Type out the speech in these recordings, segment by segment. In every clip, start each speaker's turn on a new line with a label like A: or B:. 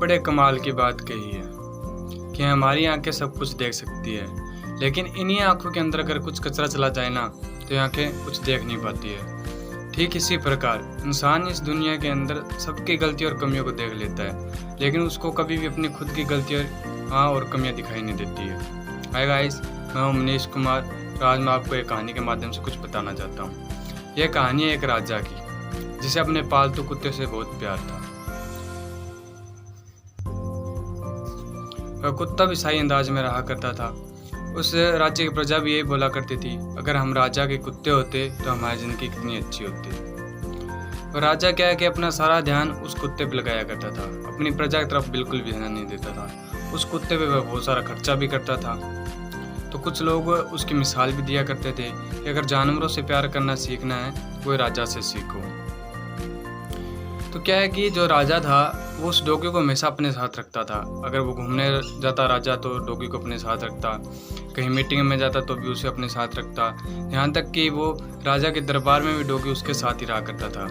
A: बड़े कमाल की बात कही है कि हमारी आंखें सब कुछ देख सकती है, लेकिन इन्हीं आंखों के अंदर अगर कुछ कचरा चला जाए ना तो ये आंखें कुछ देख नहीं पाती है। ठीक इसी प्रकार इंसान इस दुनिया के अंदर सबकी गलती और कमियों को देख लेता है, लेकिन उसको कभी भी अपनी खुद की गलती और कमियां दिखाई नहीं देती है। हाय गाइस, मैं हूं मनीष कुमार। तो आज मैं आपको एक कहानी के माध्यम से कुछ बताना चाहता हूँ। यह कहानी है एक राजा की जिसे अपने पालतू कुत्ते से बहुत प्यार था। वह कुत्ता भी शाही अंदाज में रहा करता था। उस राज्य की प्रजा भी यही बोला करती थी, अगर हम राजा के कुत्ते होते तो हमारी जिंदगी कितनी अच्छी होती। और राजा क्या है कि अपना सारा ध्यान उस कुत्ते पे लगाया करता था, अपनी प्रजा की तरफ बिल्कुल भी ध्यान नहीं देता था। उस कुत्ते पे वह बहुत सारा खर्चा भी करता था। तो कुछ लोग उसकी मिसाल भी दिया करते थे कि अगर जानवरों से प्यार करना सीखना है तो वो राजा से सीखो। तो क्या है कि जो राजा था वो उस डॉगी को हमेशा अपने साथ रखता था। अगर वो घूमने जाता राजा तो डॉगी को अपने साथ रखता, कहीं मीटिंग में जाता तो भी उसे अपने साथ रखता, यहाँ तक कि वो राजा के दरबार में भी डॉगी उसके साथ ही रहा करता था।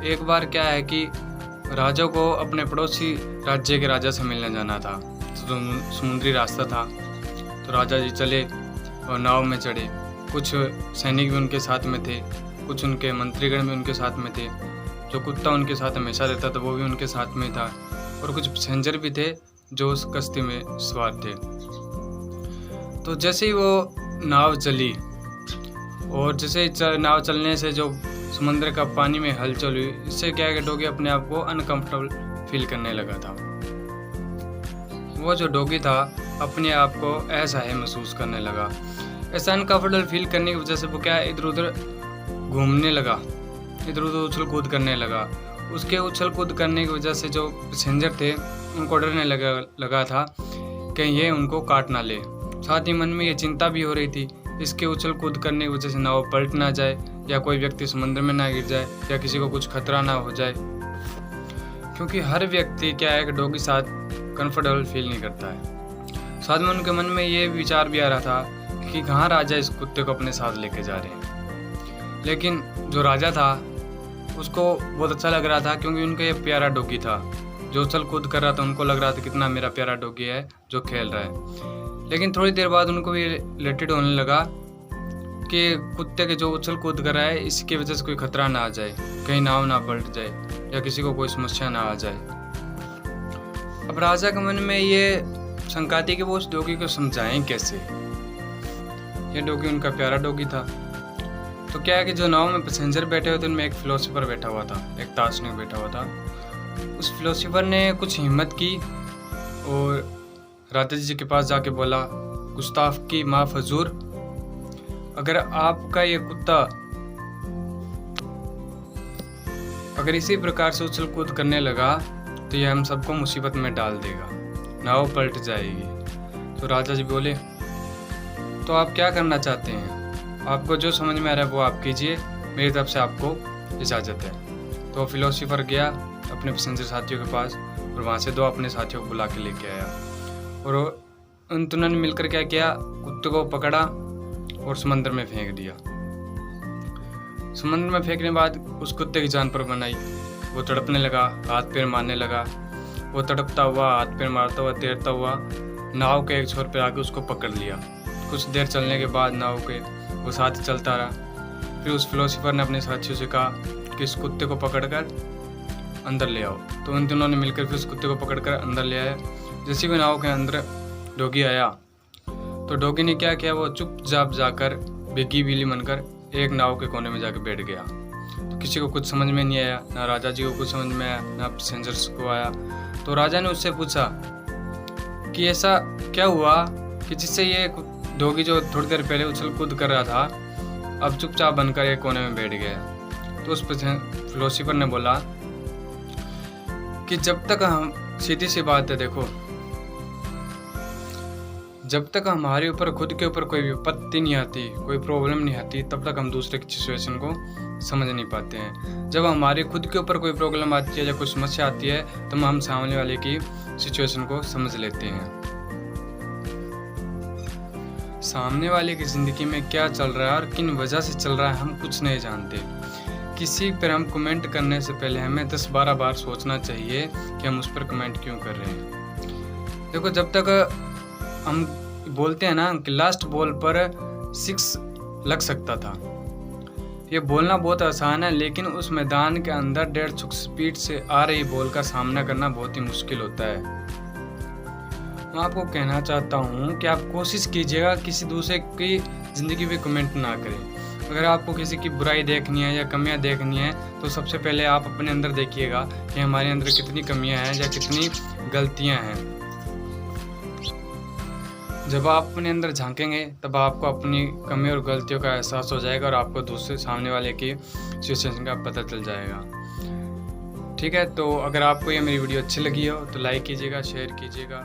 A: एक बार क्या है कि राजा को अपने पड़ोसी राज्य के राजा से मिलने जाना था। तो समुद्री रास्ता था, तो राजा जी चले और नाव में चढ़े। कुछ सैनिक भी उनके साथ में थे, कुछ उनके मंत्रीगण भी उनके साथ में थे। जो कुत्ता उनके साथ हमेशा रहता था वो भी उनके साथ में था, और कुछ पैसेंजर भी थे जो उस कश्ती में सवार थे। तो जैसे ही वो नाव चली और जैसे नाव चलने से जो समुद्र का पानी में हलचल हुई, इससे क्या है कि डॉगी अपने आप को अनकंफर्टेबल फील करने लगा था। वो जो डॉगी था अपने आप को असहाय महसूस करने लगा। ऐसा अनकंफर्टेबल फील करने की वजह से वो क्या है इधर उधर घूमने लगा, इधर उधर उछल कूद करने लगा। उसके उछल कूद करने की वजह से जो पैसेंजर थे उनको डरने लगा था कि ये उनको काट ना ले। साथ ही मन में ये चिंता भी हो रही थी, इसके उछल कूद करने की वजह से नाव पलट ना जाए, या कोई व्यक्ति समुद्र में ना गिर जाए, या किसी को कुछ खतरा ना हो जाए। क्योंकि हर व्यक्ति क्या है कि डॉगी साथ कंफर्टेबल फील नहीं करता है। साथ में उनके मन में ये विचार भी आ रहा था कि कहाँ राजा इस कुत्ते को अपने साथ लेके जा रहे हैं। लेकिन जो राजा था उसको बहुत अच्छा लग रहा था, क्योंकि उनका ये प्यारा डॉगी था जो उछल कूद कर रहा था। उनको लग रहा था कितना मेरा प्यारा डॉगी है जो खेल रहा है। लेकिन थोड़ी देर बाद उनको भी रिलेटेड होने लगा कि कुत्ते के जो उछल कूद कर रहा है इसकी वजह से कोई खतरा ना आ जाए, कहीं नाव ना पलट जाए, या किसी को कोई समस्या ना आ जाए। अब राजा के मन में ये शंका थी कि वो उस डॉगी को समझाएं कैसे। ये डॉगी उनका प्यारा डॉगी था। तो क्या है कि जो नाव में पैसेंजर बैठे हुए थे उनमें एक फिलोसोफर बैठा हुआ था, एक दार्शनिक बैठा हुआ था। उस फिलोसोफर ने कुछ हिम्मत की और राजा जी के पास जाके बोला, गुस्ताफ की माफ हजूर, अगर आपका ये कुत्ता अगर इसी प्रकार से उछल कूद करने लगा तो ये हम सबको मुसीबत में डाल देगा, नाव पलट जाएगी। तो राजा जी बोले, तो आप क्या करना चाहते हैं? आपको जो समझ में आ रहा है वो आप कीजिए, मेरी तरफ से आपको इजाज़त है। तो फिलोसोफर गया अपने पैसेंजर साथियों के पास और वहाँ से दो अपने साथियों को बुला के लेके आया, और उन दोनों ने मिलकर क्या किया, कुत्ते को पकड़ा और समंदर में फेंक दिया। समंदर में फेंकने के बाद उस कुत्ते की जान पर बनाई। वो तड़पने लगा, हाथ पैर मारने लगा। वो तड़पता हुआ, हाथ पैर मारता हुआ, तैरता हुआ नाव के एक छोर पर आके उसको पकड़ लिया। कुछ देर चलने के बाद नाव के वो साथ ही चलता रहा। फिर उस फिलोसोफर ने अपने साथियों से कहा कि इस कुत्ते को पकड़कर अंदर ले आओ। तो उन दोनों ने मिलकर फिर उस कुत्ते को पकड़कर अंदर ले आया। जैसे भी नाव के अंदर डॉगी आया तो डॉगी ने क्या किया, वो चुपचाप जाकर बेगी बिल्ली बनकर एक नाव के कोने में जाकर बैठ गया। तो किसी को कुछ समझ में नहीं आया, ना राजा जी को कुछ समझ में आया, ना पैसेंजर्स को आया। तो राजा ने उससे पूछा कि ऐसा क्या हुआ कि जिससे ये डॉगी जो थोड़ी देर पहले उछल कूद कर रहा था अब चुपचाप बनकर एक कोने में बैठ गया। तो उस फिलोसोफर ने बोला कि जब तक हम, सीधी सी बात है देखो, जब तक हमारे ऊपर खुद के ऊपर कोई विपत्ति नहीं आती, कोई प्रॉब्लम नहीं आती, तब तक हम दूसरे की सिचुएशन को समझ नहीं पाते हैं। जब हमारे खुद के ऊपर कोई प्रॉब्लम आती है या कोई समस्या आती है तो हम सामने वाले की सिचुएशन को समझ लेते हैं। सामने वाले की ज़िंदगी में क्या चल रहा है और किन वजह से चल रहा है हम कुछ नहीं जानते। किसी पर हम कमेंट करने से पहले हमें 10-12 बार सोचना चाहिए कि हम उस पर कमेंट क्यों कर रहे हैं। देखो, जब तक हम बोलते हैं ना कि लास्ट बॉल पर 6 लग सकता था, ये बोलना बहुत आसान है, लेकिन उस मैदान के अंदर 150 स्पीड से आ रही बॉल का सामना करना बहुत ही मुश्किल होता है। मैं आपको कहना चाहता हूँ कि आप कोशिश कीजिएगा किसी दूसरे की ज़िंदगी पे कमेंट ना करें। अगर आपको किसी की बुराई देखनी है या कमियां देखनी है तो सबसे पहले आप अपने अंदर देखिएगा कि हमारे अंदर कितनी कमियां हैं या कितनी गलतियां हैं। जब आप अपने अंदर झांकेंगे तब आपको अपनी कमी और गलतियों का एहसास हो जाएगा और आपको दूसरे सामने वाले की सिचुएशन का पता चल जाएगा। ठीक है, तो अगर आपको ये मेरी वीडियो अच्छी लगी हो तो लाइक कीजिएगा, शेयर कीजिएगा।